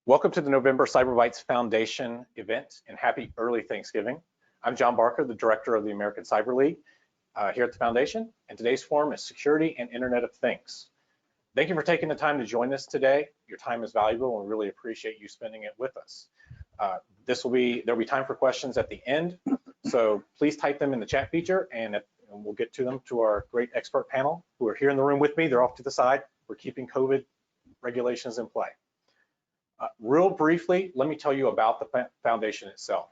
Welcome to the November Cyber Bytes Foundation event, and happy early Thanksgiving. I'm John Barker, the director of the American Cyber League here at the foundation, and today's forum is Security and Internet of Things. Thank you for taking the time to join us today. Your time is valuable, and we really appreciate you spending it with us. There'll be time for questions at the end, so please type them in the chat feature, and we'll get to them to our great expert panel who are here in the room with me. They're off to the side. We're keeping COVID regulations in play. Real briefly, let me tell you about the foundation itself.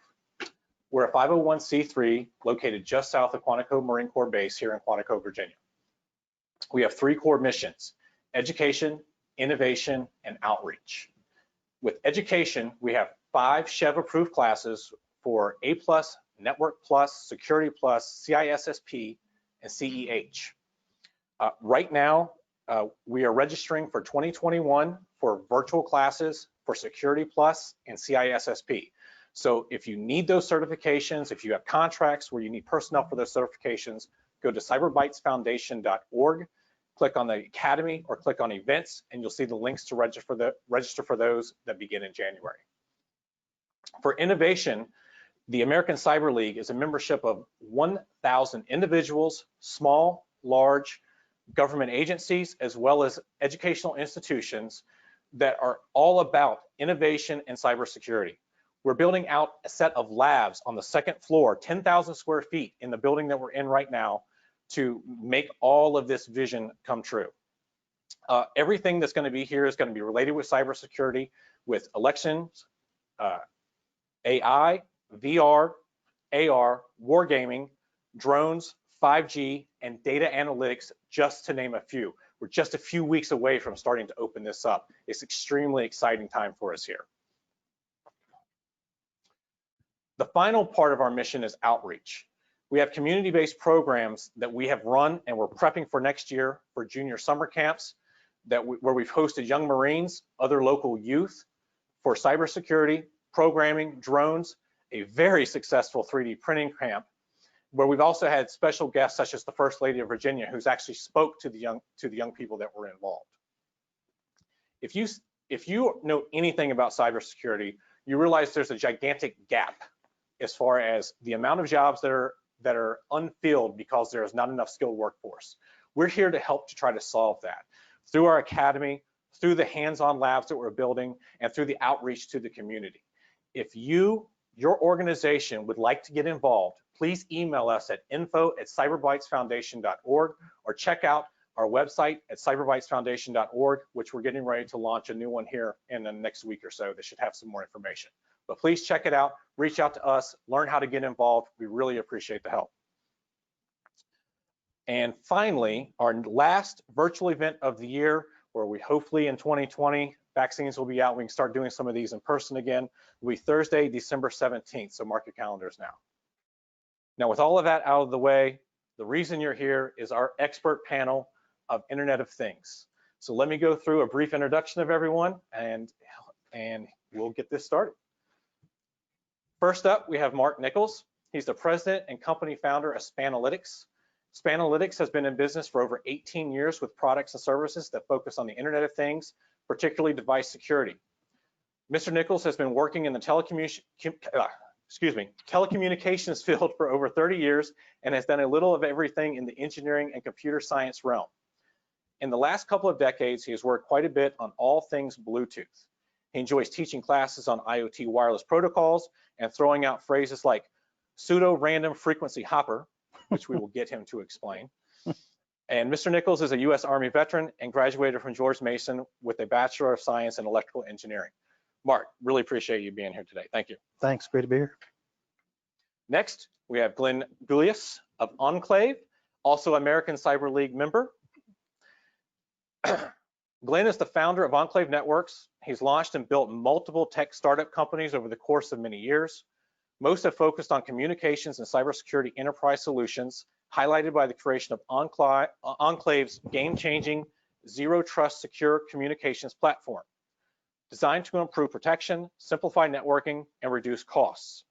We're a 501c3 located just south of Quantico Marine Corps Base here in Quantico, Virginia. We have three core missions: education, innovation, and outreach. With education, we have 5 SHEV-approved classes for A+, Network+, Security+, CISSP, and CEH. Right now, we are registering for 2021 for virtual classes for Security+ and CISSP. So if you need those certifications, if you have contracts where you need personnel for those certifications, go to cyberbytesfoundation.org, click on the Academy or click on Events, and you'll see the links to register for those that begin in January. For innovation, the American Cyber League is a membership of 1,000 individuals, small, large, government agencies, as well as educational institutions that are all about innovation and cybersecurity. We're building out a set of labs on the second floor, 10,000 square feet in the building that we're in right now, to make all of this vision come true. Everything that's going to be here is going to be related with cybersecurity, with elections, AI, VR, AR, wargaming, drones, 5G, and data analytics, just to name a few. We're just a few weeks away from starting to open this up. It's an extremely exciting time for us here. The final part of our mission is outreach. We have community-based programs that we have run, and we're prepping for next year for junior summer camps where we've hosted young Marines, other local youth for cybersecurity, programming, drones, a very successful 3D printing camp, where we've also had special guests such as the First Lady of Virginia, who's actually spoke to the young people that were involved. If you know anything about cybersecurity, you realize there's a gigantic gap as far as the amount of jobs that are unfilled because there is not enough skilled workforce. We're here to help to try to solve that through our academy, through the hands-on labs that we're building, and through the outreach to the community. If your organization would like to get involved, please email us at info@cyberbytesfoundation.org or check out our website at cyberbytesfoundation.org, which we're getting ready to launch a new one here in the next week or so that should have some more information. But please check it out, reach out to us, learn how to get involved. We really appreciate the help. And finally, our last virtual event of the year, where we hopefully in 2020, vaccines will be out, we can start doing some of these in person again, will be Thursday, December 17th, so mark your calendars now. Now, with all of that out of the way, the reason you're here is our expert panel of Internet of Things. So let me go through a brief introduction of everyone, and we'll get this started. First up, we have Mark Nichols. He's the president and company founder of Spanalytics. Spanalytics has been in business for over 18 years with products and services that focus on the Internet of Things, particularly device security. Mr. Nichols has been working in the telecommunications field for over 30 years and has done a little of everything in the engineering and computer science realm. In the last couple of decades, he has worked quite a bit on all things Bluetooth. He enjoys teaching classes on IoT wireless protocols and throwing out phrases like pseudo-random frequency hopper, which we will get him to explain. And Mr. Nichols is a U.S. Army veteran and graduated from George Mason with a Bachelor of Science in Electrical Engineering. Mark, really appreciate you being here today. Thank you. Thanks, great to be here. Next, we have Gulyas of Onclave, also American Cyber League member. Glenn is the founder of Enclave Networks. He's launched and built multiple tech startup companies over the course of many years. Most have focused on communications and cybersecurity enterprise solutions, highlighted by the creation of Enclave's game-changing zero trust secure communications platform, designed to improve protection, simplify networking, and reduce costs.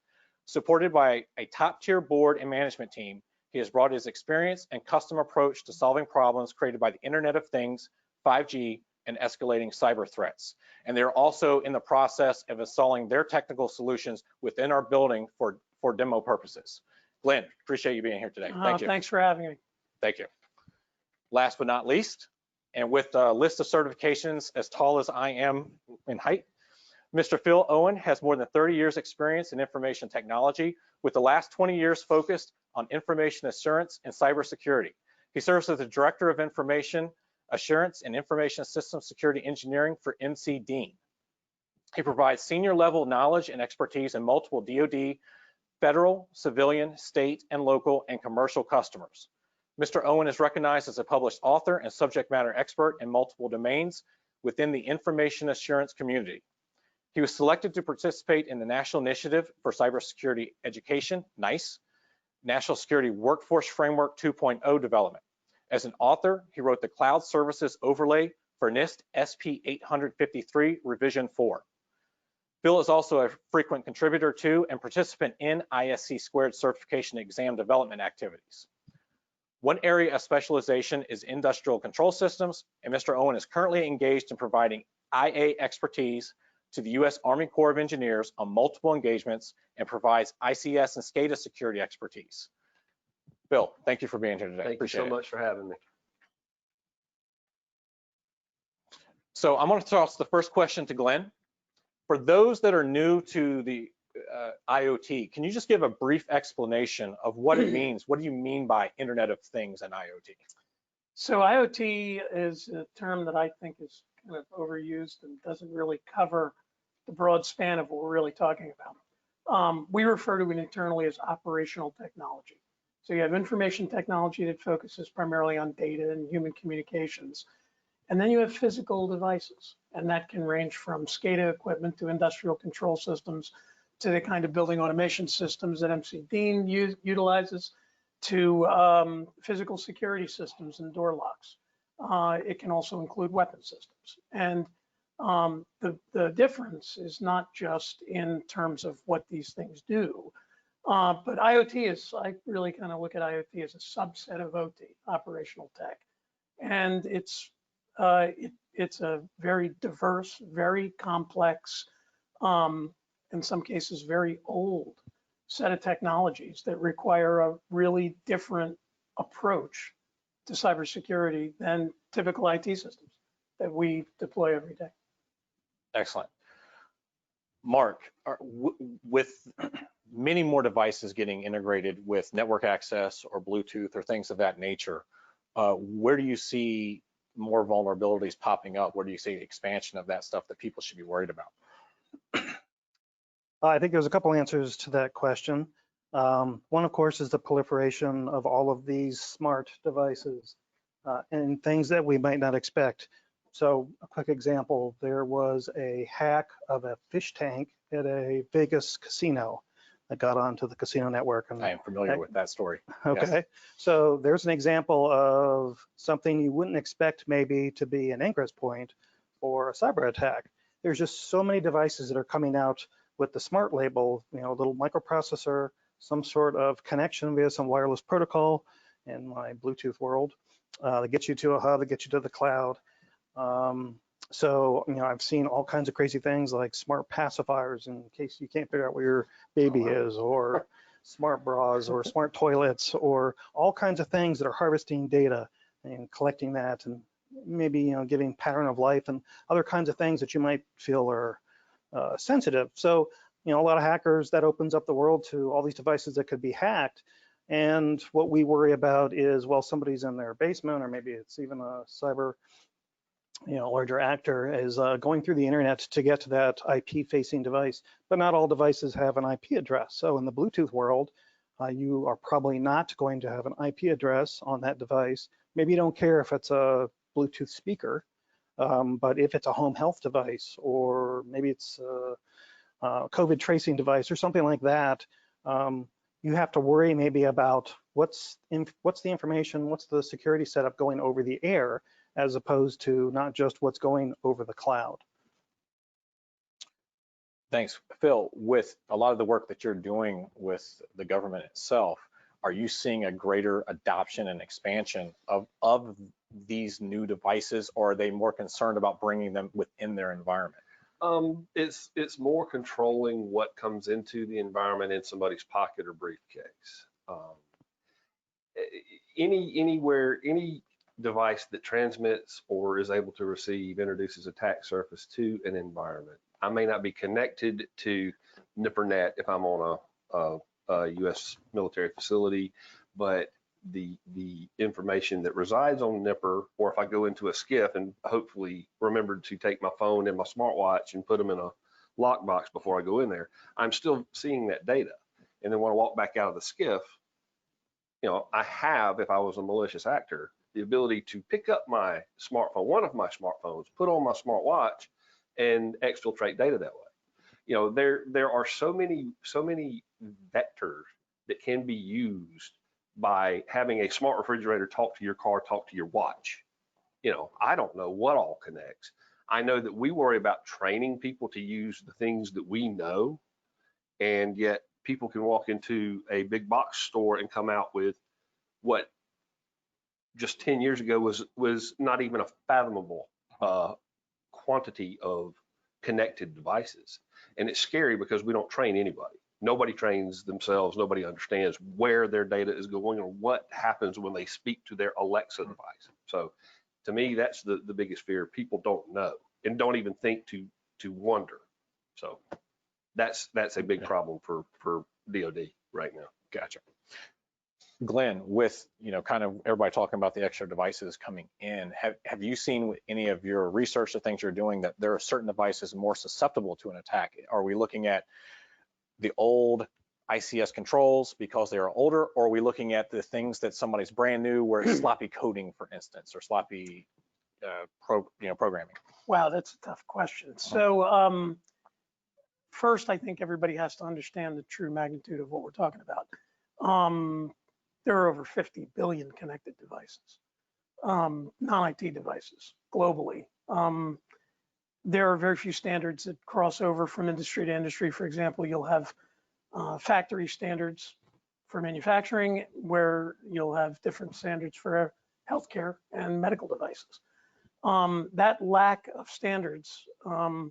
Supported by a top-tier board and management team, he has brought his experience and custom approach to solving problems created by the Internet of Things, 5G, and escalating cyber threats. And they're also in the process of installing their technical solutions within our building for demo purposes. Glenn, appreciate you being here today. Thank you. Thanks for having me. Thank you. Last but not least, and with a list of certifications as tall as I am in height, Mr. Phil Owen has more than 30 years experience in information technology, with the last 20 years focused on information assurance and cybersecurity. He serves as the Director of Information Assurance and Information Systems Security Engineering for MC Dean. He provides senior level knowledge and expertise in multiple DoD, federal, civilian, state, and local and commercial customers. Mr. Owen is recognized as a published author and subject matter expert in multiple domains within the information assurance community. He was selected to participate in the National Initiative for Cybersecurity Education, NICE, National Security Workforce Framework 2.0 development. As an author, he wrote the Cloud Services Overlay for NIST SP 853 Revision 4. Phil is also a frequent contributor to and participant in ISC Squared certification exam development activities. One area of specialization is industrial control systems, and Mr. Owen is currently engaged in providing IA expertise to the U.S. Army Corps of Engineers on multiple engagements and provides ICS and SCADA security expertise. Phil, thank you for being here today. Thank you so much for having me. So I'm going to toss the first question to Glenn. For those that are new to the IoT, can you just give a brief explanation of what it means? What do you mean by Internet of Things and IoT? So IoT is a term that I think is kind of overused and doesn't really cover the broad span of what we're really talking about. We refer to it internally as operational technology. So you have information technology that focuses primarily on data and human communications. And then you have physical devices, and that can range from SCADA equipment to industrial control systems to the kind of building automation systems that MC Dean utilizes to physical security systems and door locks. It can also include weapon systems. And the difference is not just in terms of what these things do, but IoT is, I really kind of look at IoT as a subset of OT, operational tech. And it's a very diverse, very complex, in some cases very old set of technologies that require a really different approach to cybersecurity than typical IT systems that we deploy every day. Excellent. Mark, with many more devices getting integrated with network access or Bluetooth or things of that nature, where do you see more vulnerabilities popping up? Where do you see expansion of that stuff that people should be worried about? I think there's a couple answers to that question. One, of course, is the proliferation of all of these smart devices and things that we might not expect. So a quick example, there was a hack of a fish tank at a Vegas casino that got onto the casino network. And I am familiar with that story. Okay, yes. So there's an example of something you wouldn't expect maybe to be an ingress point for a cyber attack. There's just so many devices that are coming out with the smart label, you know, a little microprocessor, some sort of connection via some wireless protocol in my Bluetooth world that gets you to a hub, that gets you to the cloud. So, you know, I've seen all kinds of crazy things like smart pacifiers in case you can't figure out where your baby is, or smart bras, or smart toilets, or all kinds of things that are harvesting data and collecting that, and maybe, you know, giving pattern of life and other kinds of things that you might feel are sensitive. So, you know, a lot of hackers, that opens up the world to all these devices that could be hacked. And what we worry about is, well, somebody's in their basement, or maybe it's even a cyber, you know, larger actor is going through the internet to get to that IP facing device, but not all devices have an IP address. So in the Bluetooth world, you are probably not going to have an IP address on that device. Maybe you don't care if it's a Bluetooth speaker, but if it's a home health device, or maybe it's a COVID tracing device or something like that, you have to worry maybe about what's the information, what's the security setup going over the air, as opposed to not just what's going over the cloud. Thanks, Phil. With a lot of the work that you're doing with the government itself, are you seeing a greater adoption and expansion of these new devices, or are they more concerned about bringing them within their environment? It's more controlling what comes into the environment in somebody's pocket or briefcase. Any device that transmits or is able to receive introduces attack surface to an environment. I may not be connected to NIPRNet if I'm on a U.S. military facility, but the information that resides on NIPR, or if I go into a SCIF and hopefully remembered to take my phone and my smartwatch and put them in a lockbox before I go in there, I'm still seeing that data. And then when I walk back out of the SCIF, you know, I have, if I was a malicious actor, the ability to pick up my smartphone, one of my smartphones, put on my smartwatch, and exfiltrate data that way. You know, there are so many vectors that can be used by having a smart refrigerator talk to your car, talk to your watch. You know, I don't know what all connects. I know that we worry about training people to use the things that we know, and yet people can walk into a big box store and come out with what just 10 years ago was not even a fathomable quantity of connected devices. And it's scary because we don't train anybody. Nobody trains themselves. Nobody understands where their data is going or what happens when they speak to their Alexa device. So to me, that's the biggest fear. People don't know and don't even think to wonder. So that's a big problem for DoD right now. Gotcha. Glenn, with, you know, kind of everybody talking about the extra devices coming in, have you seen with any of your research, the things you're doing, that there are certain devices more susceptible to an attack? Are we looking at the old ICS controls because they are older, or are we looking at the things that somebody's brand new, where it's sloppy coding, for instance, or sloppy programming? Wow, that's a tough question. So first, I think everybody has to understand the true magnitude of what we're talking about. There are over 50 billion connected devices, non-IT devices globally. There are very few standards that cross over from industry to industry. For example, you'll have factory standards for manufacturing, where you'll have different standards for healthcare and medical devices. That lack of standards, and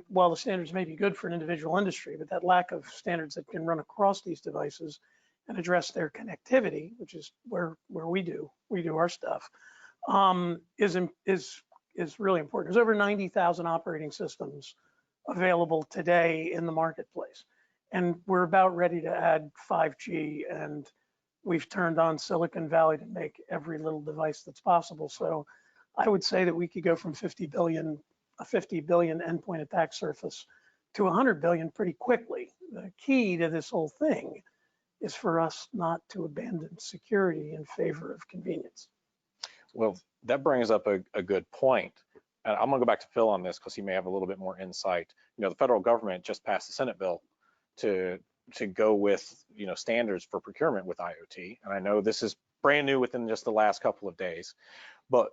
while the standards may be good for an individual industry, but that lack of standards that can run across these devices and address their connectivity, which is where we do our stuff, is really important. There's over 90,000 operating systems available today in the marketplace, and we're about ready to add 5G, and we've turned on Silicon Valley to make every little device that's possible. So I would say that we could go from a 50 billion endpoint attack surface to 100 billion pretty quickly. The key to this whole thing is for us not to abandon security in favor of convenience. Well, that brings up a good point. And I'm gonna go back to Phil on this because he may have a little bit more insight. You know, the federal government just passed a Senate bill to go with, you know, standards for procurement with IoT. And I know this is brand new within just the last couple of days, but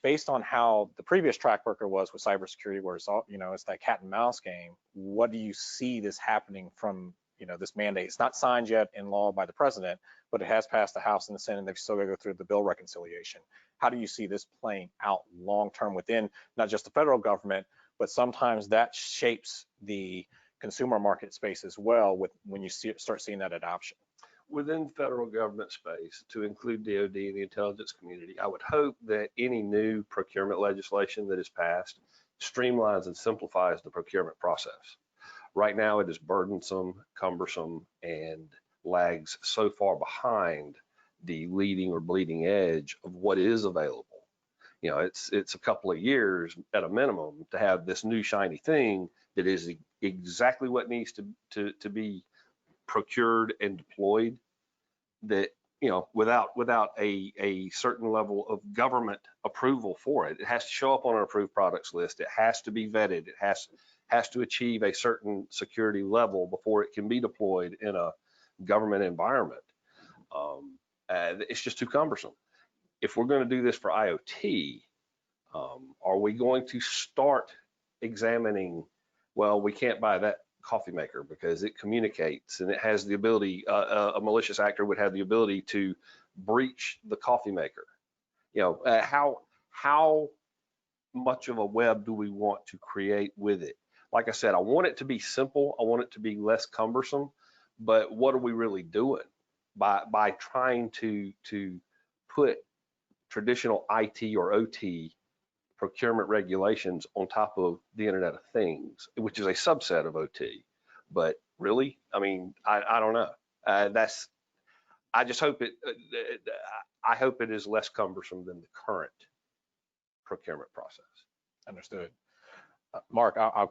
based on how the previous track record was with cybersecurity, where it's all, you know, it's that cat and mouse game, what do you see this happening from, you know, this mandate? It's not signed yet in law by the president, but it has passed the House and the Senate. They've still got to go through the bill reconciliation. How do you see this playing out long-term within not just the federal government, but sometimes that shapes the consumer market space as well, with when you start seeing that adoption? Within federal government space, to include DoD and the intelligence community, I would hope that any new procurement legislation that is passed streamlines and simplifies the procurement process. Right now, it is burdensome, cumbersome, and lags so far behind the leading or bleeding edge of what is available. You know, it's a couple of years at a minimum to have this new shiny thing that is exactly what needs to be procured and deployed, that, you know, without a certain level of government approval for it. It has to show up on an approved products list. It has to be vetted. It has to achieve a certain security level before it can be deployed in a government environment. It's just too cumbersome. If we're going to do this for IoT, are we going to start examining, well, we can't buy that coffee maker because it communicates and it has the ability, a malicious actor would have the ability to breach the coffee maker. You know, how much of a web do we want to create with it? Like I said, I want it to be simple. I want it to be less cumbersome, but what are we really doing by trying to put traditional IT or OT procurement regulations on top of the Internet of Things, which is a subset of OT? But really, I mean, I don't know. I just hope I hope it is less cumbersome than the current procurement process. Understood. Mark, I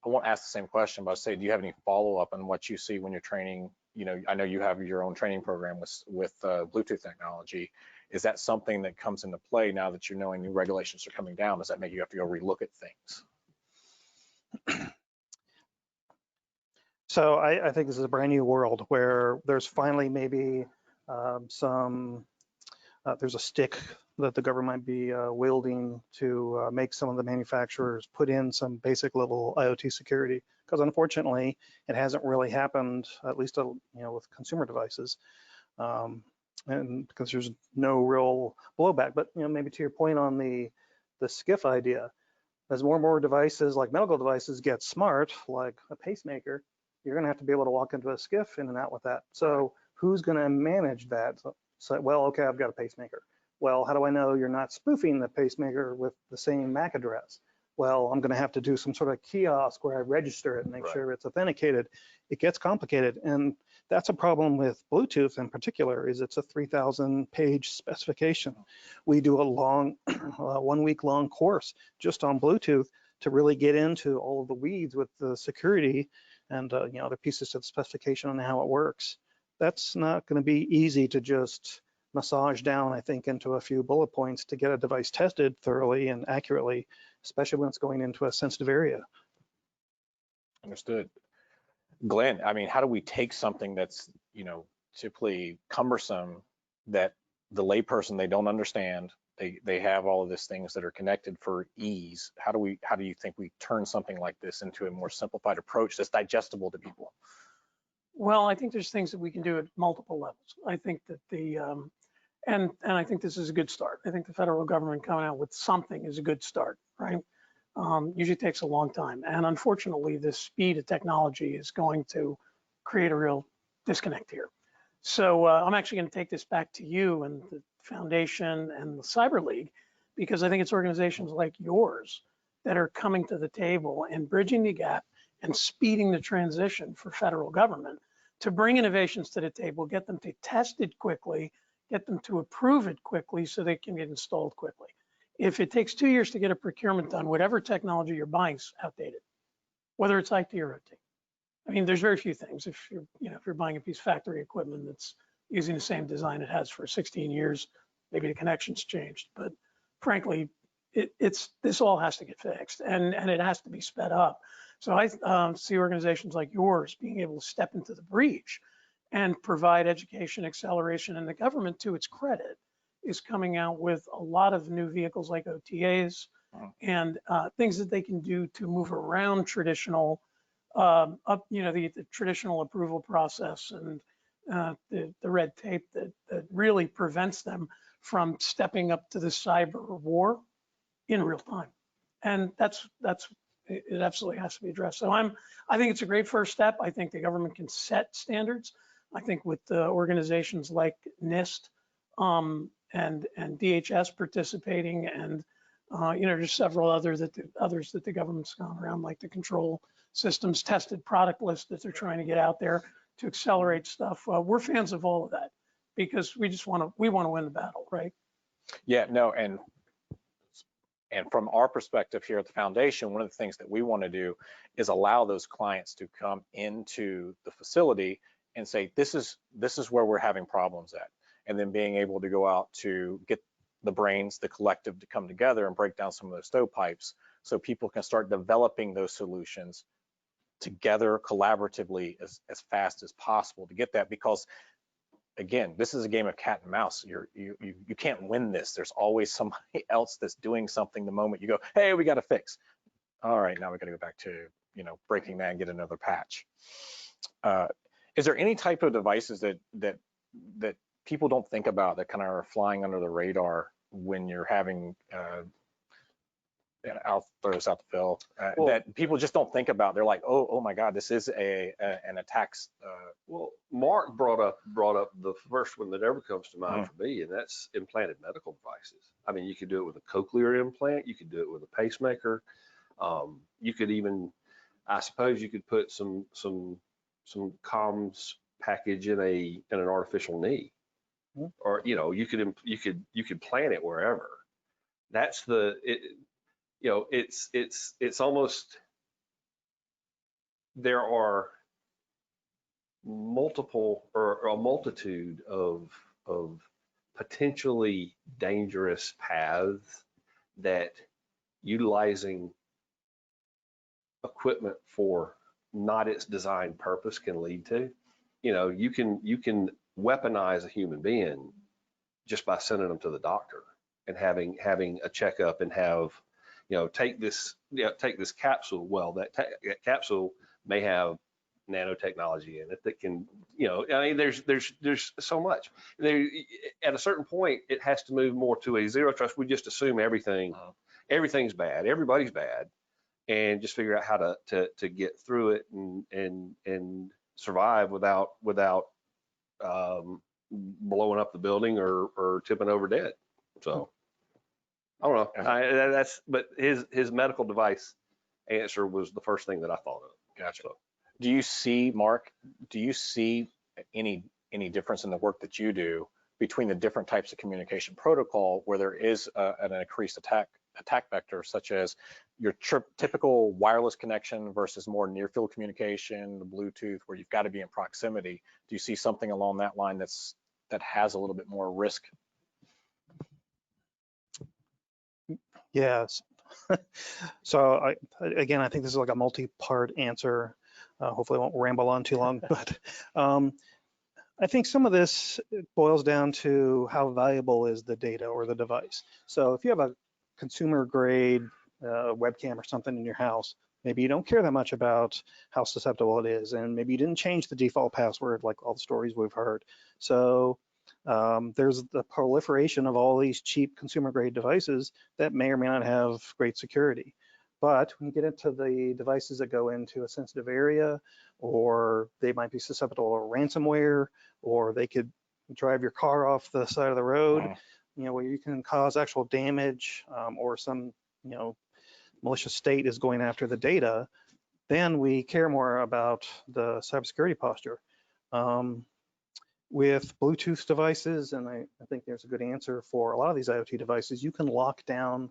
won't ask the same question, but I'll say, do you have any follow-up on what you see when you're training? You know, I know you have your own training program with Bluetooth technology. Is that something that comes into play now that you're knowing new regulations are coming down? Does that make you have to go relook at things? So I think this is a brand new world where there's finally maybe there's a stick that the government might be wielding to make some of the manufacturers put in some basic level IoT security, because unfortunately it hasn't really happened, at least with consumer devices, and because there's no real blowback. But maybe to your point on the SCIF idea, as more and more devices like medical devices get smart, like a pacemaker, you're going to have to be able to walk into a SCIF in and out with that. So who's going to manage that? So, well, okay, I've got a pacemaker. Well, how do I know you're not spoofing the pacemaker with the same MAC address? Well, I'm going to have to do some sort of kiosk where I register it and make sure it's authenticated. It gets complicated, and that's a problem with Bluetooth in particular. Is it's a 3,000-page specification. We do a long, 1 week long course just on Bluetooth to really get into all of the weeds with the security and the pieces of the specification on how it works. That's not going to be easy to just massage down, I think, into a few bullet points to get a device tested thoroughly and accurately, especially when it's going into a sensitive area. Understood. Glenn, I mean, how do we take something that's, typically cumbersome, that the layperson, they don't understand, they have all of these things that are connected for ease. How do you think we turn something like this into a more simplified approach that's digestible to people? Well, I think there's things that we can do at multiple levels. I think that and I think this is a good start. I think the federal government coming out with something is a good start, right? Usually takes a long time. And unfortunately, the speed of technology is going to create a real disconnect here. So I'm actually going to take this back to you and the foundation and the Cyber League, because I think it's organizations like yours that are coming to the table and bridging the gap and speeding the transition for federal government to bring innovations to the table, get them to test it quickly, get them to approve it quickly so they can get installed quickly. If it takes 2 years to get a procurement done, whatever technology you're buying is outdated, whether it's IT or OT. I mean, there's very few things. If you're buying a piece of factory equipment that's using the same design it has for 16 years, maybe the connection's changed. But frankly, this all has to get fixed, and it has to be sped up. So I see organizations like yours being able to step into the breach and provide education, acceleration, and the government, to its credit, is coming out with a lot of new vehicles like OTAs and things that they can do to move around traditional, the traditional approval process and the red tape that really prevents them from stepping up to the cyber war in real time. And it absolutely has to be addressed. So I think it's a great first step. I think the government can set standards. I think with the organizations like NIST and DHS participating, and there's several others that the government's gone around, like the control systems tested product list that they're trying to get out there to accelerate stuff. We're fans of all of that because we want to win the battle, right? Yeah, no, and from our perspective here at the foundation, one of the things that we want to do is allow those clients to come into the facility and say, this is where we're having problems at, and then being able to go out to get the brains, the collective, to come together and break down some of those stovepipes so people can start developing those solutions together collaboratively as fast as possible to get that. Because again, this is a game of cat and mouse. You can't win this. There's always somebody else that's doing something the moment you go, hey, we got to fix. All right, now we got to go back to breaking that and get another patch. Is there any type of devices that people don't think about that kind of are flying under the radar when you're having I'll throw this out the Phil, that people just don't think about? They're like, oh my God, this is an attack. Well, Mark brought up the first one that ever comes to mind for me, and that's implanted medical devices. I mean, you could do it with a cochlear implant, you could do it with a pacemaker. You could even, I suppose, you could put some comms package in an artificial knee, or you could plant it wherever. That's it's almost, there are multiple or a multitude of potentially dangerous paths that utilizing equipment for not its designed purpose can lead to. You can weaponize a human being just by sending them to the doctor and having a checkup and have, take this capsule. Well, that capsule may have nanotechnology in it that can, I mean, there's so much. At a certain point, it has to move more to a zero trust. We just assume everything's bad, everybody's bad, and just figure out how to get through it and survive without blowing up the building or tipping over dead. So I don't know. But his medical device answer was the first thing that I thought of. Gotcha. So, do you see, Mark, any difference in the work that you do between the different types of communication protocol where there is an increased attack vector, such as your typical wireless connection versus more near field communication, the Bluetooth, where you've got to be in proximity? Do you see something along that line that has a little bit more risk? Yes. So I think this is like a multi-part answer. Hopefully I won't ramble on too long, but I think some of this boils down to how valuable is the data or the device. So if you have a consumer grade webcam or something in your house, maybe you don't care that much about how susceptible it is, and maybe you didn't change the default password like all the stories we've heard. So there's the proliferation of all these cheap consumer grade devices that may or may not have great security. But when you get into the devices that go into a sensitive area, or they might be susceptible to ransomware, or they could drive your car off the side of the road, where you can cause actual damage, or some, malicious state is going after the data, then we care more about the cybersecurity posture. With Bluetooth devices, and I think there's a good answer for a lot of these IoT devices, you can lock down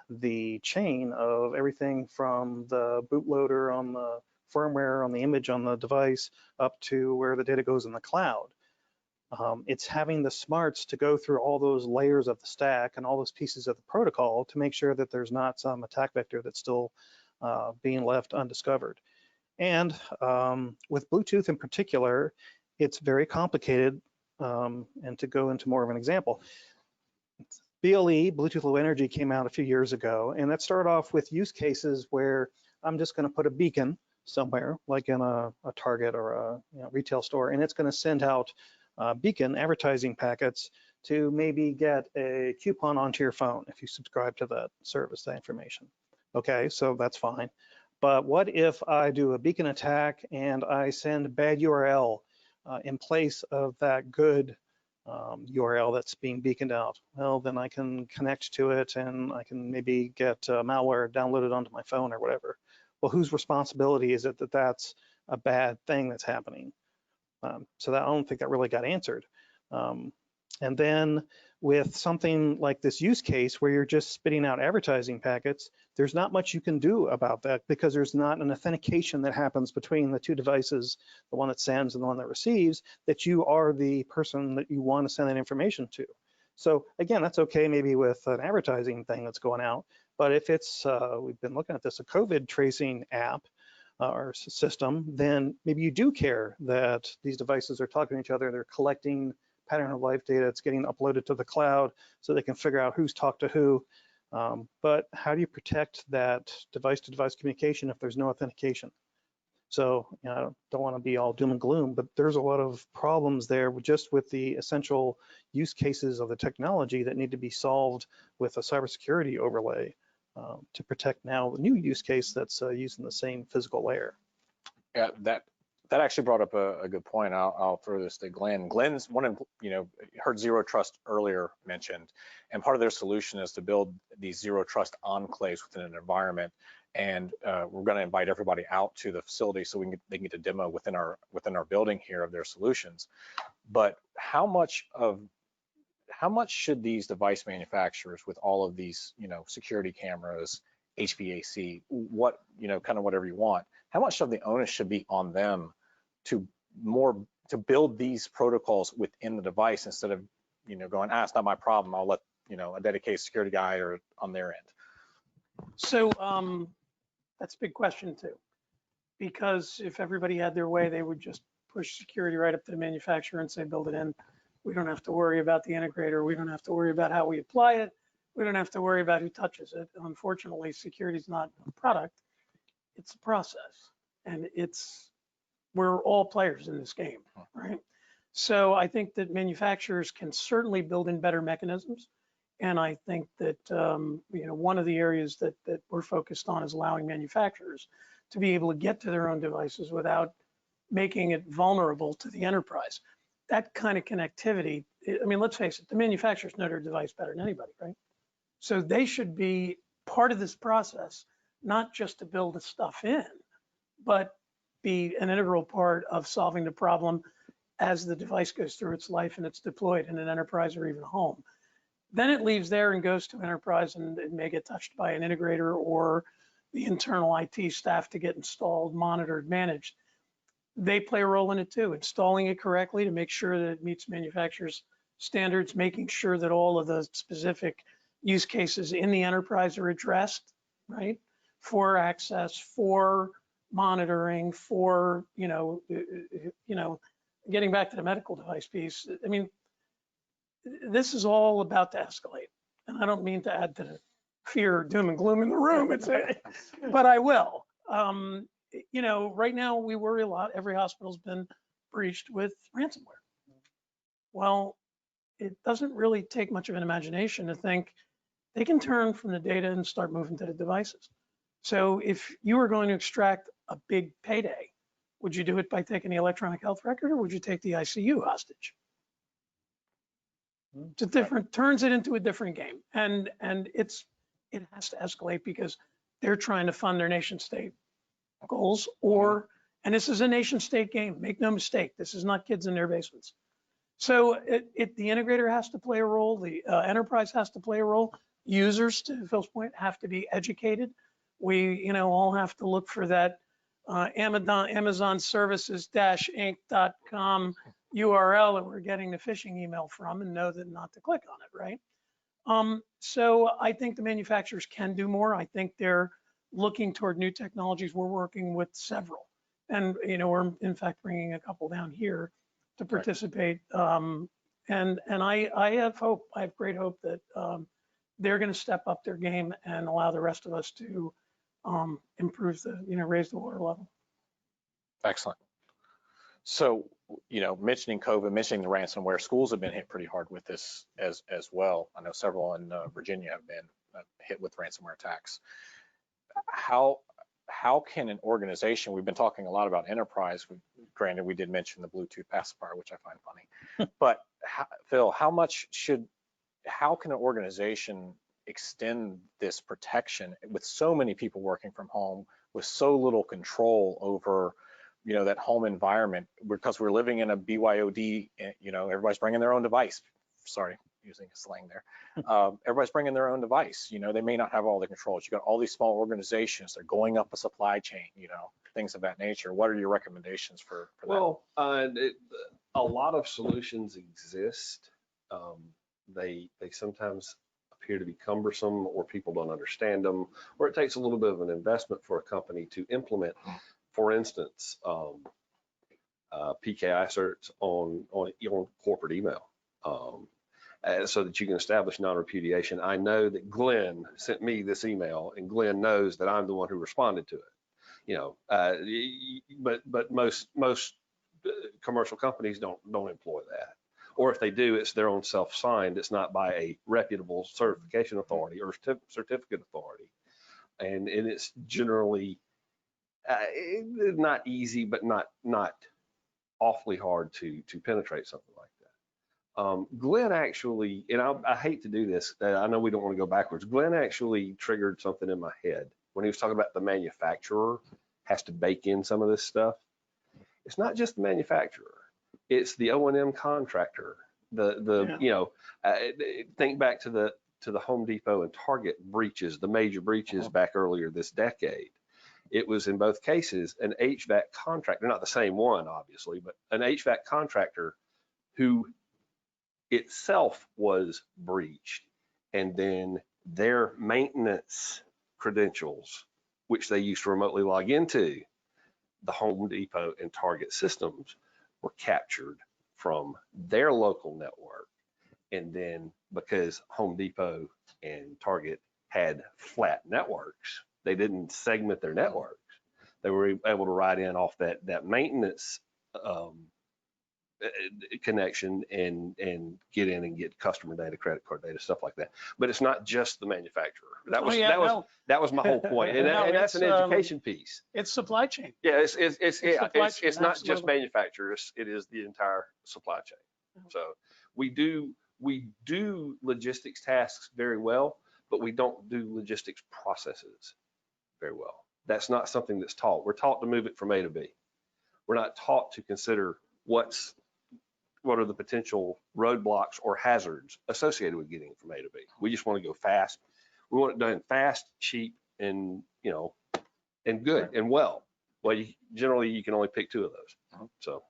the chain of everything from the bootloader on the firmware on the image on the device up to where the data goes in the cloud. It's having the smarts to go through all those layers of the stack and all those pieces of the protocol to make sure that there's not some attack vector that's still being left undiscovered. And with Bluetooth in particular, it's very complicated. And to go into more of an example, BLE, Bluetooth Low Energy, came out a few years ago, and that started off with use cases where I'm just going to put a beacon somewhere, like in a Target or a retail store, and it's going to send out beacon advertising packets to maybe get a coupon onto your phone if you subscribe to that service, that information. Okay, so that's fine. But what if I do a beacon attack and I send bad URL in place of that good URL that's being beaconed out? Well, then I can connect to it and I can maybe get malware downloaded onto my phone or whatever. Well, whose responsibility is it that that's a bad thing that's happening? So that, I don't think that really got answered. And then with something like this use case where you're just spitting out advertising packets, there's not much you can do about that because there's not an authentication that happens between the two devices, the one that sends and the one that receives, that you are the person that you want to send that information to. So again, that's okay maybe with an advertising thing that's going out, but if it's, we've been looking at this, a COVID tracing app or system, then maybe you do care that these devices are talking to each other, they're collecting pattern of life data, it's getting uploaded to the cloud so they can figure out who's talked to who. But how do you protect that device-to-device communication if there's no authentication? So, you know, I don't want to be all doom and gloom, but there's a lot of problems there just with the essential use cases of the technology that need to be solved with a cybersecurity overlay to protect now the new use case that's using the same physical layer. Yeah, that actually brought up a good point. I'll throw this to Glenn. Glenn's heard Zero Trust earlier mentioned, and part of their solution is to build these Zero Trust enclaves within an environment. And we're going to invite everybody out to the facility so they can get a demo within our building here of their solutions. But how much should these device manufacturers, with all of these security cameras, HVAC, kind of whatever you want, how much of the onus should be on them to build these protocols within the device instead of going, it's not my problem, I'll let a dedicated security guy or on their end? So that's a big question too, because if everybody had their way, they would just push security right up to the manufacturer and say, build it in. We don't have to worry about the integrator. We don't have to worry about how we apply it. We don't have to worry about who touches it. Unfortunately, security is not a product, it's a process. And we're all players in this game, right? So I think that manufacturers can certainly build in better mechanisms. And I think that one of the areas that we're focused on is allowing manufacturers to be able to get to their own devices without making it vulnerable to the enterprise. That kind of connectivity, I mean, let's face it, the manufacturers know their device better than anybody, right? So they should be part of this process, not just to build the stuff in, but be an integral part of solving the problem as the device goes through its life and it's deployed in an enterprise or even home. Then it leaves there and goes to enterprise, and it may get touched by an integrator or the internal IT staff to get installed, monitored, managed. They play a role in it too, installing it correctly to make sure that it meets manufacturers' standards, making sure that all of the specific use cases in the enterprise are addressed, right? For access, for monitoring, for, getting back to the medical device piece. I mean, this is all about to escalate. And I don't mean to add to the fear, doom and gloom in the room, but I will. Right now we worry a lot. Every hospital's been breached with ransomware. Well, it doesn't really take much of an imagination to think they can turn from the data and start moving to the devices. So if you were going to extract a big payday, would you do it by taking the electronic health record, or would you take the ICU hostage? It's a different, turns it into a different game. And it has to escalate because they're trying to fund their nation state goals, and this is a nation state game. Make no mistake, this is not kids in their basements. So the integrator has to play a role, the enterprise has to play a role. Users, to Phil's point, have to be educated. We all have to look for that Amazon services-inc.com URL that we're getting the phishing email from and know that not to click on it, right? So I think the manufacturers can do more. I think they're looking toward new technologies. We're working with several, and we're in fact bringing a couple down here to participate. And I have hope. I have great hope that they're going to step up their game and allow the rest of us to improve raise the water level. Excellent. So, mentioning COVID, mentioning the ransomware, schools have been hit pretty hard with this as well. I know several in Virginia have been hit with ransomware attacks. How can an organization, we've been talking a lot about enterprise, granted we did mention the Bluetooth pacifier, which I find funny, but Phil, how can an organization extend this protection with so many people working from home, with so little control over that home environment, because we're living in a BYOD, everybody's bringing their own device. Sorry, using a slang there. Everybody's bringing their own device. They may not have all the controls. You got all these small organizations, they're going up a supply chain, things of that nature. What are your recommendations for that? Well, a lot of solutions exist. They sometimes appear to be cumbersome, or people don't understand them, or it takes a little bit of an investment for a company to implement. For instance, PKI certs on corporate email. so that you can establish non-repudiation. I know that Glenn sent me this email, and Glenn knows that I'm the one who responded to it. You know, but most commercial companies don't employ that, or if they do, it's their own self-signed. It's not by a reputable certification authority or certificate authority, and it's generally not easy, but not awfully hard to penetrate something like that. Glenn actually, and I hate to do this, I know we don't want to go backwards. Glenn actually triggered something in my head when he was talking about the manufacturer has to bake in some of this stuff. It's not just the manufacturer, it's the O&M contractor. You know, think back to the Home Depot and Target breaches, the major breaches back earlier this decade. It was in both cases an HVAC contractor, not the same one, obviously, but an HVAC contractor who itself was breached, and then their maintenance credentials, which they used to remotely log into the Home Depot and Target systems, were captured from their local network. And then because Home Depot and Target had flat networks, they didn't segment their networks. They were able to write in off that maintenance connection and get in and get customer data, credit card data, stuff like that. But it's not just the manufacturer. That was my whole point. And, and that's an education piece. It's supply chain. Yeah, it's not just absolutely. manufacturers. It is the entire supply chain. So we do logistics tasks very well, but we don't do logistics processes very well. That's not something that's taught. We're taught to move it from A to B. We're not taught to consider what are the potential roadblocks or hazards associated with getting from A to B. We just want to go fast. We want it done fast, cheap, and and good and well. Well, generally you can only pick two of those. So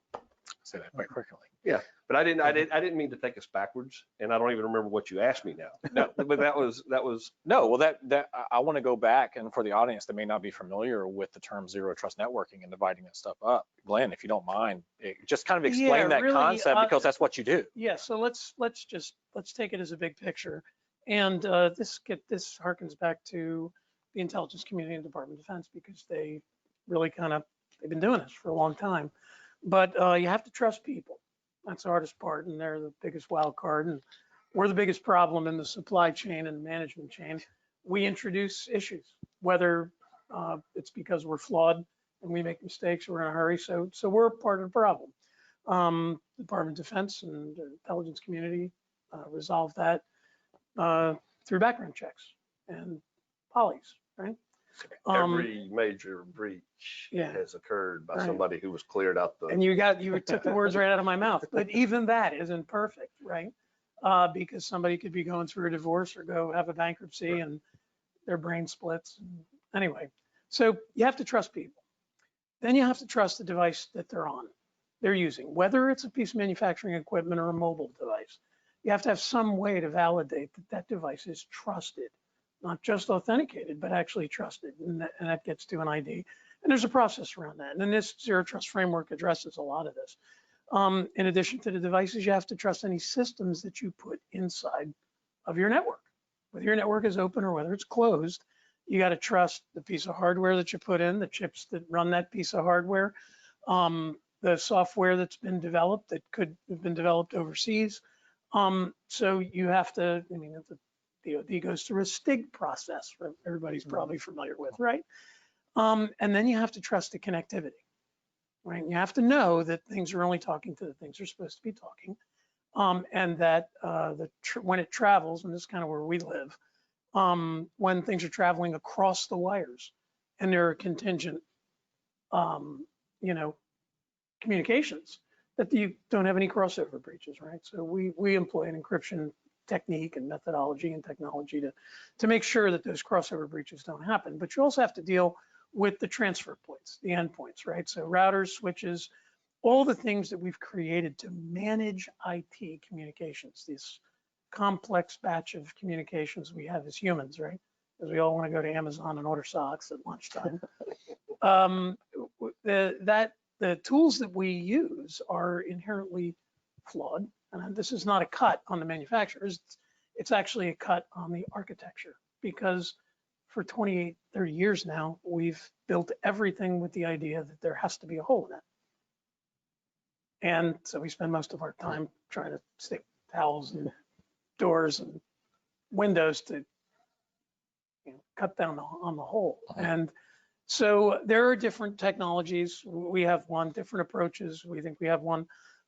Say that quite frequently. yeah, but I didn't mean to take us backwards, and I don't even remember what you asked me now. No, but that was No, well, that I want to go back, and for the audience that may not be familiar with the term zero trust networking and dividing that stuff up, Glenn, if you don't mind, just kind of explain that really, concept, because that's what you do. Yeah, so let's take it as a big picture. And this harkens back to the intelligence community and Department of Defense, because they really they've been doing this for a long time. But you have to trust people. That's the hardest part, and they're the biggest wild card, and we're the biggest problem in the supply chain and management chain. We introduce issues, whether it's because we're flawed and we make mistakes, or we're in a hurry. So we're part of the problem. Department of Defense and the intelligence community resolve that through background checks and polys, right? every major breach has occurred by somebody who was cleared out the. And you took the words right out of my mouth. But even that isn't perfect, right? Because somebody could be going through a divorce or go have a bankruptcy and their brain splits. Anyway, so you have to trust people. Then you have to trust the device that they're using, whether it's a piece of manufacturing equipment or a mobile device. You have to have some way to validate that device is trusted, not just authenticated, but actually trusted. And that gets to an ID. And there's a process around that. And this zero trust framework addresses a lot of this. In addition to the devices, you have to trust any systems that you put inside of your network. Whether your network is open or whether it's closed, you got to trust the piece of hardware that you put in, the chips that run that piece of hardware, the software that's been developed that could have been developed overseas. So you have to, the DoD goes through a STIG process, everybody's probably familiar with, right? And then you have to trust the connectivity, right? You have to know that things are only talking to the things they're supposed to be talking, and that when it travels, and this is kind of where we live, when things are traveling across the wires and there are contingent, communications, that you don't have any crossover breaches, right? So we employ an encryption technique and methodology and technology to make sure that those crossover breaches don't happen. But you also have to deal with the transfer points, the endpoints, right? So routers, switches, all the things that we've created to manage IT communications, this complex batch of communications we have as humans, right? Because we all want to go to Amazon and order socks at lunchtime. The tools that we use are inherently flawed. and this is not a cut on the manufacturers, it's actually a cut on the architecture, because for 28, 30 years now, we've built everything with the idea that there has to be a hole in it. And so we spend most of our time trying to stick towels and doors and windows to cut down on the hole. And so there are different technologies. We have one, different approaches. We think we have one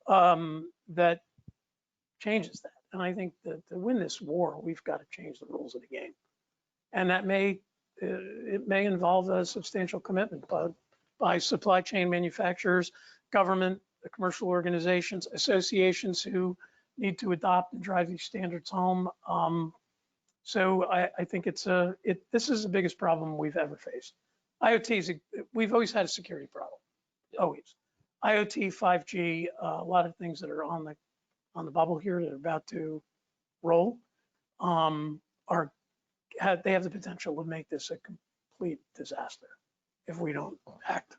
that changes that. And I think that to win this war, we've got to change the rules of the game. And that it may involve a substantial commitment by supply chain manufacturers, government, commercial organizations, associations who need to adopt and drive these standards home. So I think this is the biggest problem we've ever faced. IoT we've always had a security problem, always. IoT, 5G, a lot of things that are on the bubble here that are about to roll they have the potential to make this a complete disaster if we don't act.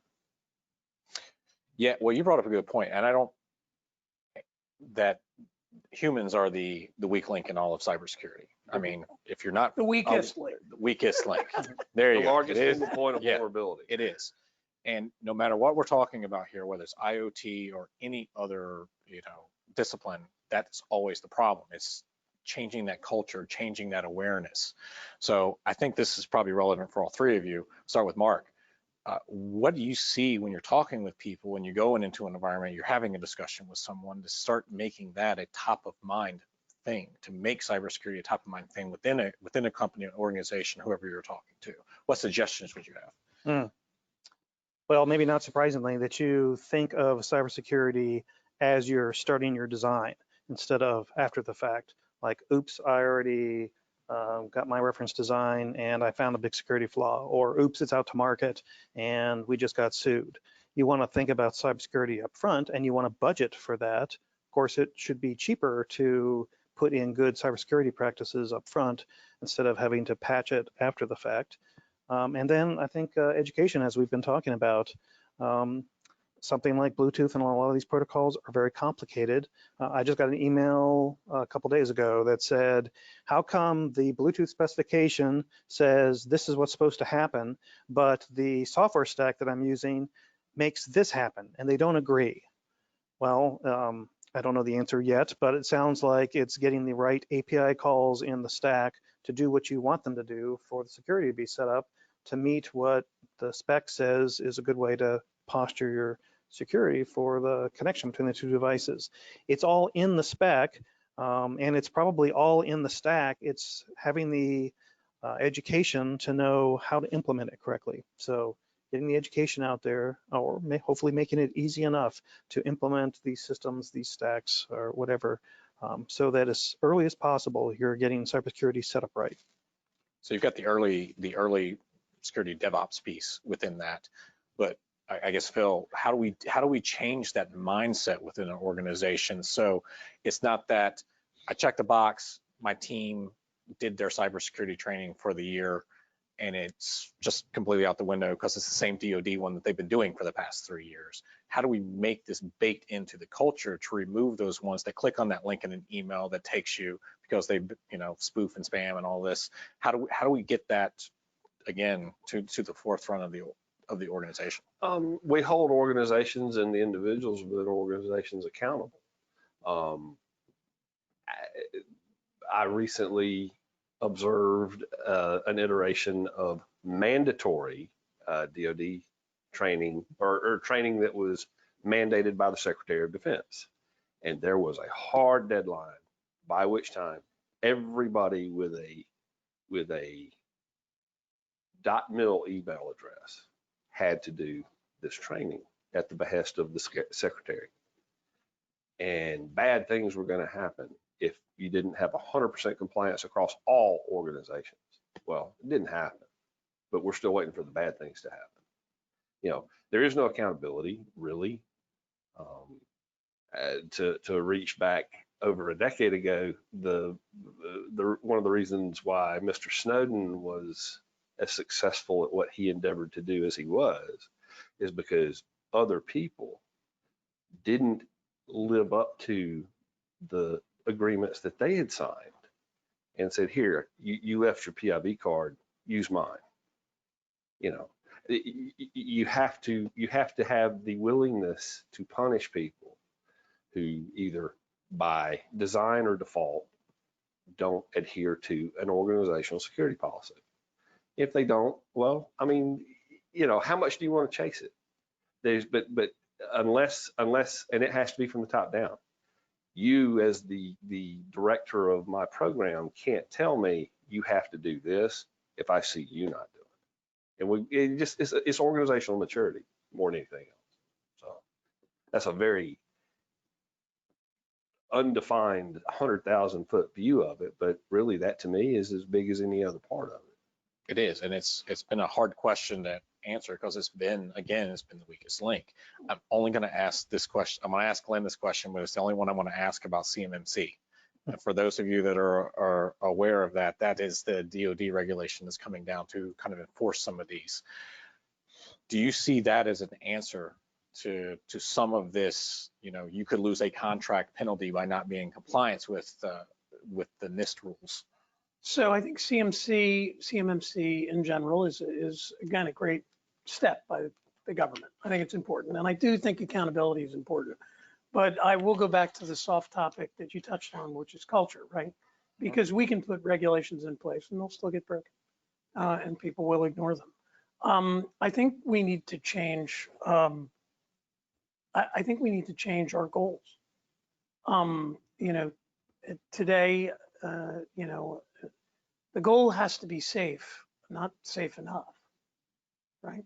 Yeah, well, you brought up a good point, and that humans are the weak link in all of cybersecurity. I mean, if you're not The weakest link. the weakest link, there you The go. largest It is. single point of Yeah. vulnerability. It is. And no matter what we're talking about here, whether it's IoT or any other, discipline, that's always the problem. It's changing that culture, changing that awareness. So I think this is probably relevant for all three of you. Start with Mark. What do you see when you're talking with people, when you're going into an environment, you're having a discussion with someone, to start making that a top of mind thing, to make cybersecurity a top of mind thing within a company, an organization, whoever you're talking to? What suggestions would you have? Well, maybe not surprisingly, that you think of cybersecurity as you're starting your design instead of after the fact. Like, oops, I already got my reference design and I found a big security flaw, or oops, it's out to market and we just got sued. You want to think about cybersecurity up front, and you want to budget for that. Of course, it should be cheaper to put in good cybersecurity practices up front instead of having to patch it after the fact. And then I think education, as we've been talking about, something like Bluetooth and a lot of these protocols are very complicated. I just got an email a couple days ago that said, how come the Bluetooth specification says this is what's supposed to happen, but the software stack that I'm using makes this happen, and they don't agree? Well, I don't know the answer yet, but it sounds like it's getting the right API calls in the stack to do what you want them to do for the security to be set up to meet what the spec says is a good way to posture your security for the connection between the two devices. It's all in the spec, and it's probably all in the stack. It's having the education to know how to implement it correctly. So getting the education out there, or hopefully making it easy enough to implement these systems, these stacks, or whatever, so that as early as possible, you're getting cybersecurity set up right. So you've got the early security DevOps piece within that, but I guess, Phil, how do we change that mindset within an organization? So it's not that I checked the box, my team did their cybersecurity training for the year, and it's just completely out the window because it's the same DoD one that they've been doing for the past 3 years. How do we make this baked into the culture to remove those ones that click on that link in an email that takes you because they, spoof and spam and all this? How do we get that again to the forefront of the organization? We hold organizations and the individuals within organizations accountable. I recently observed an iteration of mandatory DoD training or training that was mandated by the Secretary of Defense. And there was a hard deadline by which time everybody with a .mil email address had to do this training at the behest of the Secretary. And bad things were going to happen if you didn't have 100% compliance across all organizations. Well, it didn't happen, but we're still waiting for the bad things to happen. There is no accountability, really. To reach back over a decade ago, the one of the reasons why Mr. Snowden was as successful at what he endeavored to do as he was is because other people didn't live up to the agreements that they had signed and said, here, you left your PIB card, use mine. You know, you have to have the willingness to punish people who either by design or default don't adhere to an organizational security policy. If they don't, well, I mean, you know, how much do you want to chase it? But unless, and it has to be from the top down. You as the director of my program can't tell me you have to do this if I see you not doing it. And it's organizational maturity more than anything else. So that's a very undefined 100,000 foot view of it, but really that to me is as big as any other part of it. It is, and it's been a hard question to answer because it's been the weakest link. I'm only going to ask this question. I'm going to ask Glenn this question, but it's the only one I want to ask about CMMC. And for those of you that are aware of that, that is the DoD regulation that's coming down to kind of enforce some of these. Do you see that as an answer to some of this? You know, you could lose a contract penalty by not being in compliance with the NIST rules. So I think CMMC in general is again a great step by the government. I think it's important, and I do think accountability is important. But I will go back to the soft topic that you touched on, which is culture, right? Because we can put regulations in place and they'll still get broken, and people will ignore them. I think we need to change. I think we need to change our goals. You know, today, you know, the goal has to be safe, not safe enough, right?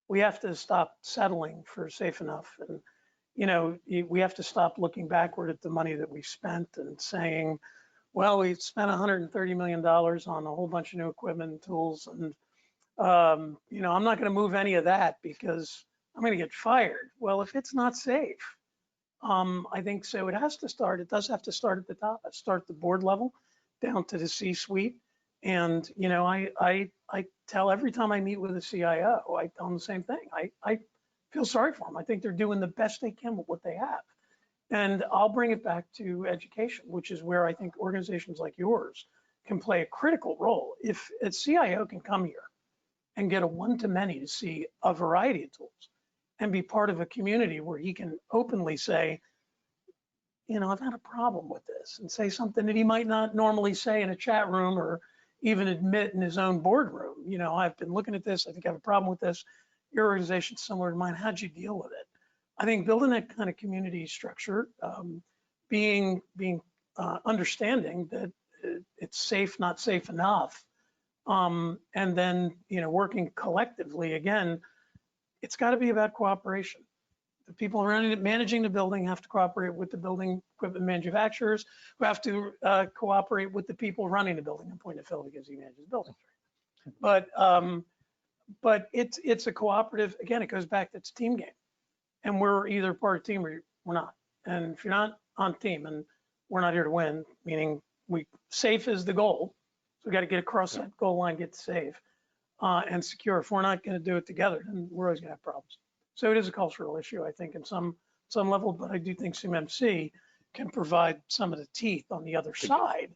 We have to stop settling for safe enough. And, you know, we have to stop looking backward at the money that we spent and saying, well, we spent $130 million on a whole bunch of new equipment and tools. And, you know, I'm not going to move any of that because I'm going to get fired. Well, if it's not safe, I think so. It does have to start at the top, start at the board level down to the C-suite. And, you know, I tell every time I meet with a CIO, I tell them the same thing. I feel sorry for them. I think they're doing the best they can with what they have. And I'll bring it back to education, which is where I think organizations like yours can play a critical role. If a CIO can come here and get a one-to-many to see a variety of tools and be part of a community where he can openly say, you know, I've had a problem with this, and say something that he might not normally say in a chat room or even admit in his own boardroom. You know, I've been looking at this. I think I have a problem with this. Your organization's similar to mine. How'd you deal with it? I think building that kind of community structure, being understanding that it's safe, not safe enough, and then, you know, working collectively. Again, it's got to be about cooperation. The people managing the building have to cooperate with the building equipment manufacturers, who have to cooperate with the people running the building. I'm pointing to Phil because he manages the building. But it's a cooperative. Again, it goes back to it's a team game, and we're either part of the team or we're not. And if you're not on team, and we're not here to win, meaning safe is the goal. So we got to get across that goal line, get safe and secure. If we're not going to do it together, then we're always going to have problems. So it is a cultural issue, I think, in some level, but I do think CMMC can provide some of the teeth on the other side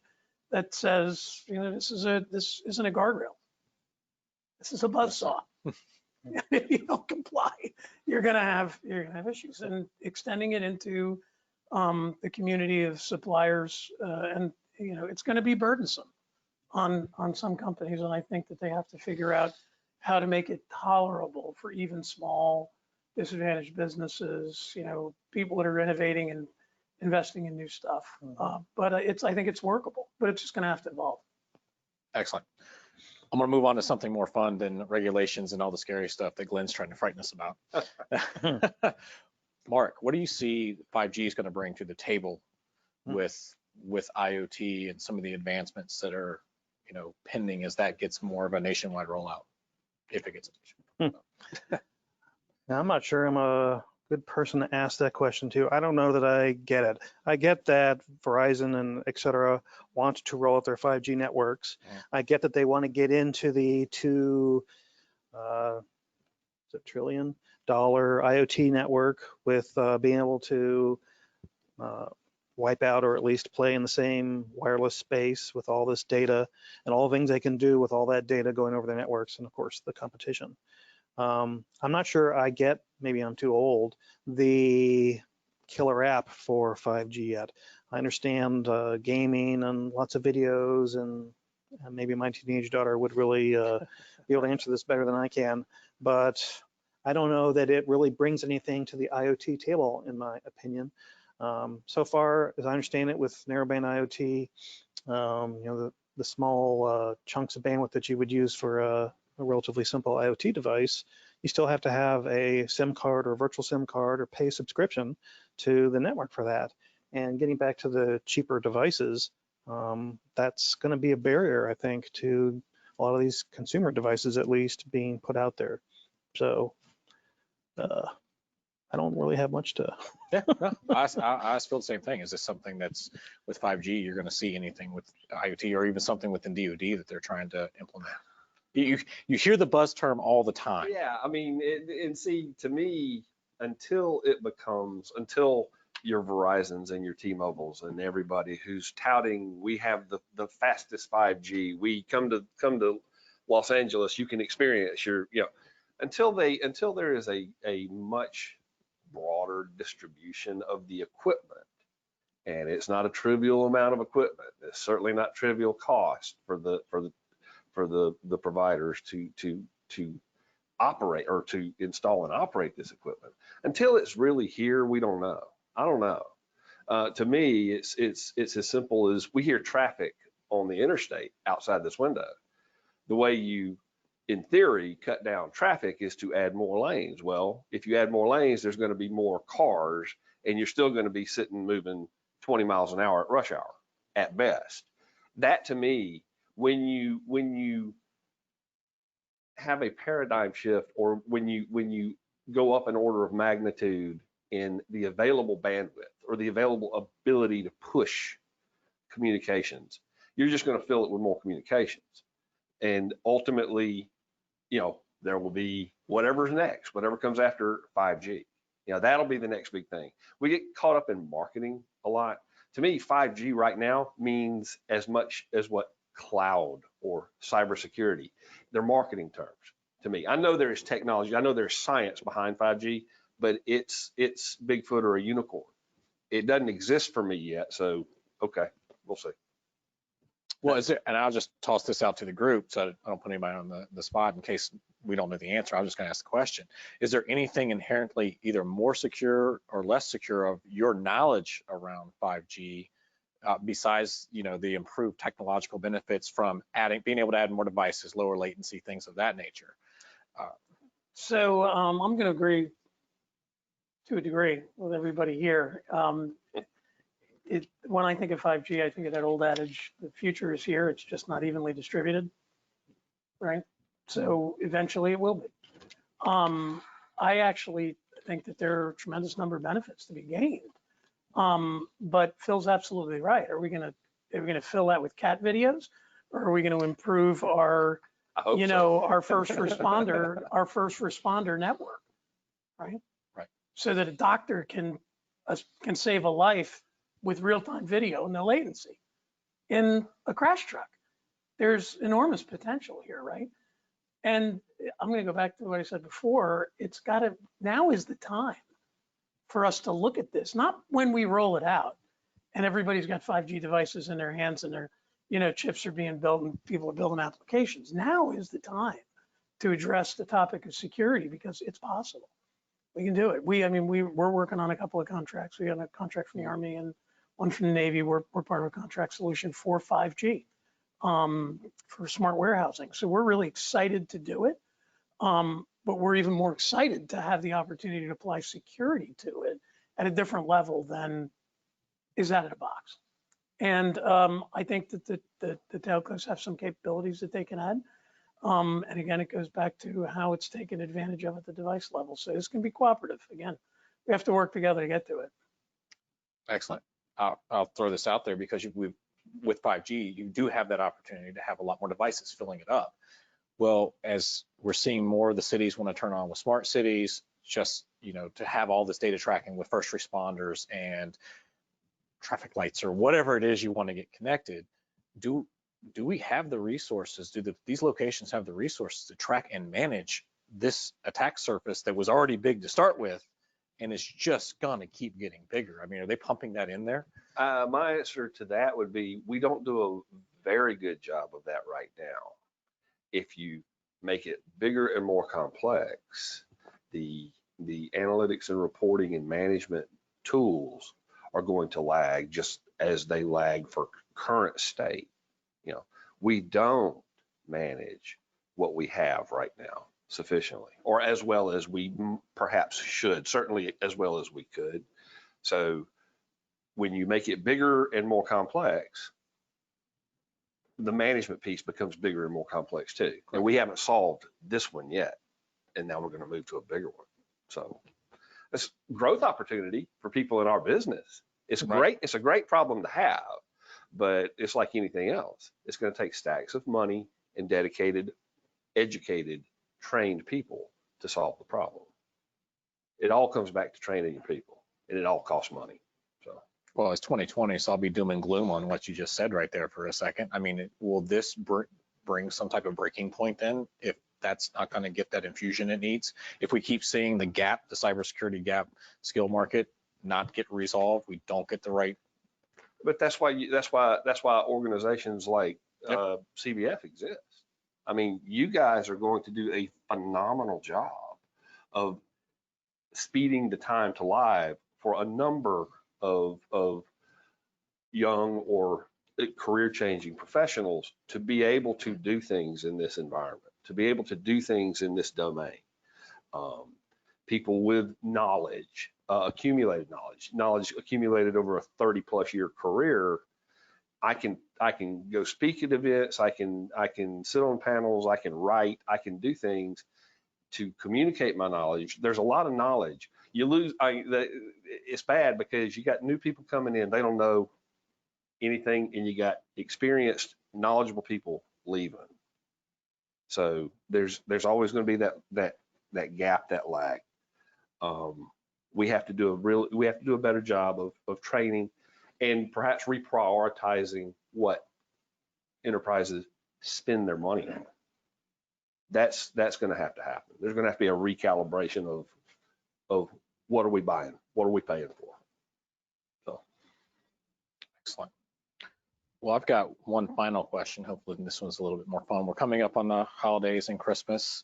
that says, you know, this isn't a guardrail. This is a buzzsaw. If you don't comply, you're gonna have issues. And extending it into the community of suppliers, and you know, it's going to be burdensome on some companies, and I think that they have to figure out how to make it tolerable for even small disadvantaged businesses, you know, people that are innovating and investing in new stuff. But I think it's workable, but it's just going to have to evolve. Excellent. I'm going to move on to something more fun than regulations and all the scary stuff that Glenn's trying to frighten us about. Mark, what do you see 5G is going to bring to the table with IoT and some of the advancements that are, you know, pending as that gets more of a nationwide rollout, if it gets a nationwide? Now, I'm not sure I'm a good person to ask that question to. I don't know that I get it. I get that Verizon and et cetera want to roll out their 5G networks. I get that they want to get into the $2 trillion IoT network with being able to wipe out or at least play in the same wireless space with all this data and all the things they can do with all that data going over the networks and of course the competition. I'm not sure I get, maybe I'm too old, the killer app for 5G yet. I understand gaming and lots of videos, and maybe my teenage daughter would really be able to answer this better than I can, but I don't know that it really brings anything to the IoT table, in my opinion. So far, as I understand it, with narrowband IoT, you know, the small chunks of bandwidth that you would use for a relatively simple IoT device, you still have to have a SIM card or a virtual SIM card or pay a subscription to the network for that. And getting back to the cheaper devices, that's going to be a barrier, I think, to a lot of these consumer devices, at least, being put out there. So I don't really have much to. Yeah, no, I feel the same thing. Is this something that's with 5G, you're going to see anything with IoT or even something within DoD that they're trying to implement? You hear the buzz term all the time. Yeah, I mean, and see, to me, until your Verizons and your T-Mobiles and everybody who's touting, we have the fastest 5G, we come to Los Angeles, you can experience your, you know, until there is a much broader distribution of the equipment, and it's not a trivial amount of equipment. It's certainly not trivial cost for the providers to operate or to install and operate this equipment. Until it's really here, we don't know. I don't know. To me, it's as simple as we hear traffic on the interstate outside this window. The way you, in theory, cut down traffic is to add more lanes. Well, if you add more lanes, there's going to be more cars, and you're still going to be moving 20 miles an hour at rush hour at best. That, to me, when you have a paradigm shift, or when you go up an order of magnitude in the available bandwidth or the available ability to push communications, you're just going to fill it with more communications. And ultimately, you know, there will be whatever's next, whatever comes after 5G. You know, that'll be the next big thing. We get caught up in marketing a lot. To me, 5G right now means as much as what cloud or cybersecurity. They're marketing terms to me. I know there is technology, I know there's science behind 5G, but it's Bigfoot or a unicorn. It doesn't exist for me yet, so okay, we'll see. Well, is there, and I'll just toss this out to the group so I don't put anybody on the spot in case we don't know the answer. I'm just going to ask the question. Is there anything inherently either more secure or less secure of your knowledge around 5G besides, you know, the improved technological benefits from being able to add more devices, lower latency, things of that nature? So I'm going to agree to a degree with everybody here. When I think of 5G, I think of that old adage, the future is here, it's just not evenly distributed, right? So eventually it will be. I actually think that there are a tremendous number of benefits to be gained. But Phil's absolutely right. Are we gonna fill that with cat videos, or are we going to improve our, you know, our first responder network, right? Right. So that a doctor can save a life with real-time video, no latency. In a crash truck, there's enormous potential here, right? And I'm going to go back to what I said before. Now is the time for us to look at this, not when we roll it out and everybody's got 5G devices in their hands and their, you know, chips are being built and people are building applications. Now is the time to address the topic of security because it's possible. We can do it. We're working on a couple of contracts. We got a contract from the Army and one from the Navy. We're part of a contract solution for 5G for smart warehousing. So we're really excited to do it. But we're even more excited to have the opportunity to apply security to it at a different level than is out of the box. And I think that the telcos have some capabilities that they can add. And again, it goes back to how it's taken advantage of at the device level. So this can be cooperative. Again, we have to work together to get to it. Excellent. I'll throw this out there because with 5G, you do have that opportunity to have a lot more devices filling it up. Well, as we're seeing more of the cities want to turn on with smart cities, just, you know, to have all this data tracking with first responders and traffic lights or whatever it is you want to get connected, do we have the resources? These locations have the resources to track and manage this attack surface that was already big to start with, and it's just gonna keep getting bigger? I mean, are they pumping that in there? My answer to that would be, we don't do a very good job of that right now. If you make it bigger and more complex, the analytics and reporting and management tools are going to lag just as they lag for current state. You know, we don't manage what we have right now sufficiently, or as well as we perhaps should, certainly as well as we could. So when you make it bigger and more complex, the management piece becomes bigger and more complex too. And we haven't solved this one yet. And now we're going to move to a bigger one. So it's growth opportunity for people in our business. It's great. It's a great problem to have, but it's like anything else. It's going to take stacks of money and dedicated, educated, trained people to solve the problem. It all comes back to training your people, and it all costs money. So, well, it's 2020, so I'll be doom and gloom on what you just said right there for a second. I mean, will this bring some type of breaking point then, if that's not going to get that infusion it needs? If we keep seeing the gap, the cybersecurity gap, skill market not get resolved, we don't get the right. But that's why organizations like CBF exist. I mean, you guys are going to do a phenomenal job of speeding the time to live for a number of young or career-changing professionals to be able to do things in this environment, to be able to do things in this domain. People with knowledge, accumulated knowledge accumulated over a 30+ year career. I can go speak at events. I can sit on panels. I can write. I can do things to communicate my knowledge. There's a lot of knowledge. You lose. It's bad because you got new people coming in. They don't know anything, and you got experienced, knowledgeable people leaving. So there's always going to be that gap, that lag. We have to do a better job of training and perhaps reprioritizing what enterprises spend their money on. That's going to have to happen. There's going to have to be a recalibration of what are we buying, what are we paying for. So, excellent. Well, I've got one final question. Hopefully this one's a little bit more fun. We're coming up on the holidays and Christmas.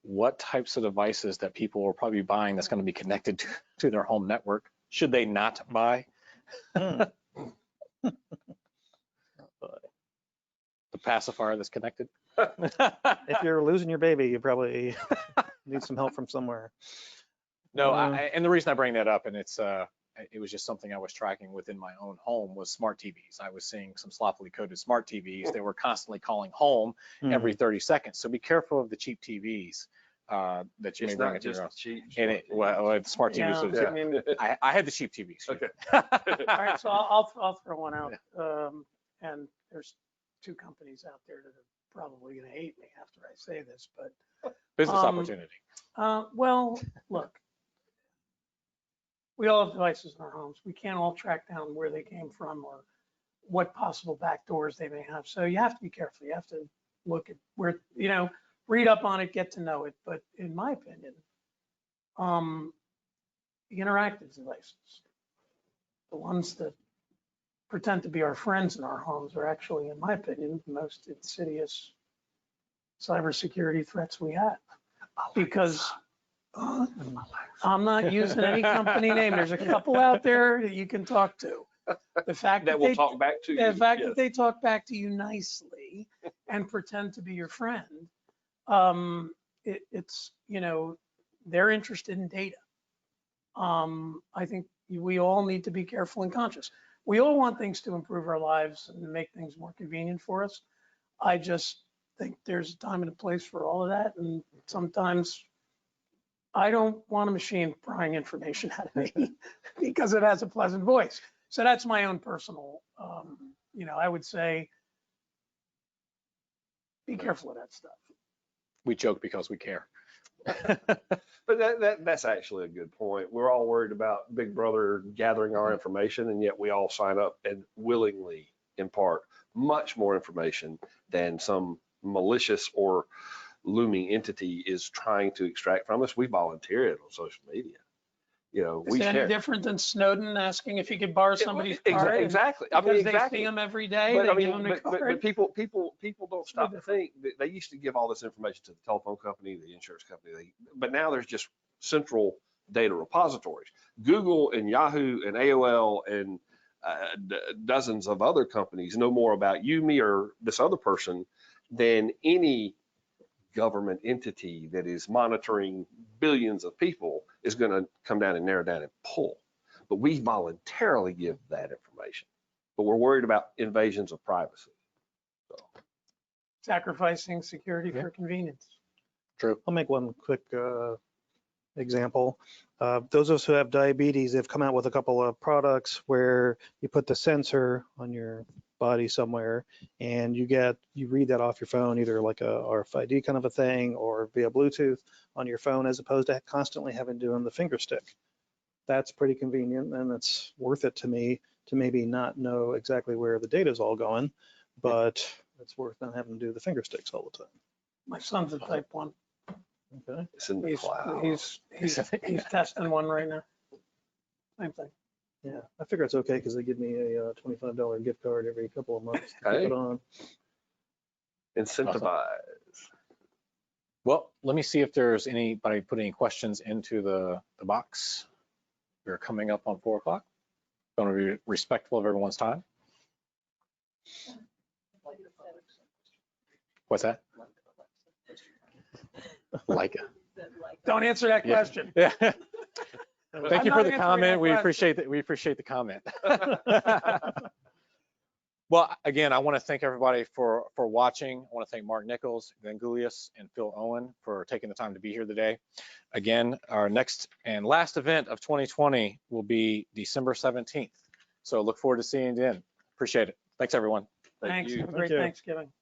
What types of devices that people will probably be buying that's going to be connected to their home network should they not buy? The pacifier that's connected. If you're losing your baby, you probably need some help from somewhere. No, and the reason I bring that up, and it was just something I was tracking within my own home, was smart TVs. I was seeing some sloppily coded smart TVs that were constantly calling home every 30 seconds. So be careful of the cheap TVs that you may bring into your house. And smart TVs. Yeah. I had the cheap TVs. Okay. All right, so I'll throw one out. And there's two companies out there that are probably going to hate me after I say this, but business opportunity. Well, look, we all have devices in our homes. We can't all track down where they came from or what possible backdoors they may have. So you have to be careful. You have to look at where, read up on it, get to know it. But in my opinion, the interactive devices, the ones that pretend to be our friends in our homes, are actually, in my opinion, the most insidious cybersecurity threats we have. Because I'm not using any company name. There's a couple out there that you can talk to. The fact that will talk back to you. The fact that they talk back to you nicely and pretend to be your friend, it's, they're interested in data. I think we all need to be careful and conscious. We all want things to improve our lives and make things more convenient for us. I just think there's a time and a place for all of that. And sometimes I don't want a machine prying information out of me because it has a pleasant voice. So that's my own personal, I would say, be careful of that stuff. We joke because we care. But that's actually a good point. We're all worried about Big Brother gathering our information, and yet we all sign up and willingly impart much more information than some malicious or looming entity is trying to extract from us. We volunteer it on social media. You know, Is we it any share. different than Snowden asking if he could borrow somebody's card? and Exactly. I mean, Because they exactly. see him every day, But they I give mean, him the but card. people don't stop to different. think that they used to give all this information to the telephone company, the insurance company, but now there's just central data repositories. Google and Yahoo and AOL and dozens of other companies know more about you, me, or this other person than any government entity that is monitoring billions of people is going to come down and narrow down and pull. But we voluntarily give that information, but we're worried about invasions of privacy. So. Sacrificing security Yeah. for convenience. True. I'll make one quick example. Those of us who have diabetes, they've come out with a couple of products where you put the sensor on your body somewhere and you read that off your phone, either like a RFID kind of a thing or via Bluetooth on your phone, as opposed to constantly having to do on the finger stick. That's pretty convenient, and it's worth it to me to maybe not know exactly where the data is all going, but it's worth not having to do the finger sticks all the time. My son's a type 1. Okay. It's in the cloud. He's testing one right now. Same thing. Yeah, I figure it's okay because they give me a $25 gift card every couple of months to Hey. put on. Incentivize. Well, let me see if there's anybody put any questions into the box. We're coming up on 4 o'clock. Going to be respectful of everyone's time. What's that? Leica. Don't answer that Yeah. question. Yeah. Thank I'm you not for the answering comment. that We question. appreciate that. We appreciate the comment. Well, again, I want to thank everybody for watching. I want to thank Mark Nichols, then Gulyas, and Phil Owen for taking the time to be here today. Again, our next and last event of 2020 will be December 17th. So look forward to seeing you then. Appreciate it. Thanks, everyone. Thank Thanks. you. Have a great you. Thanksgiving.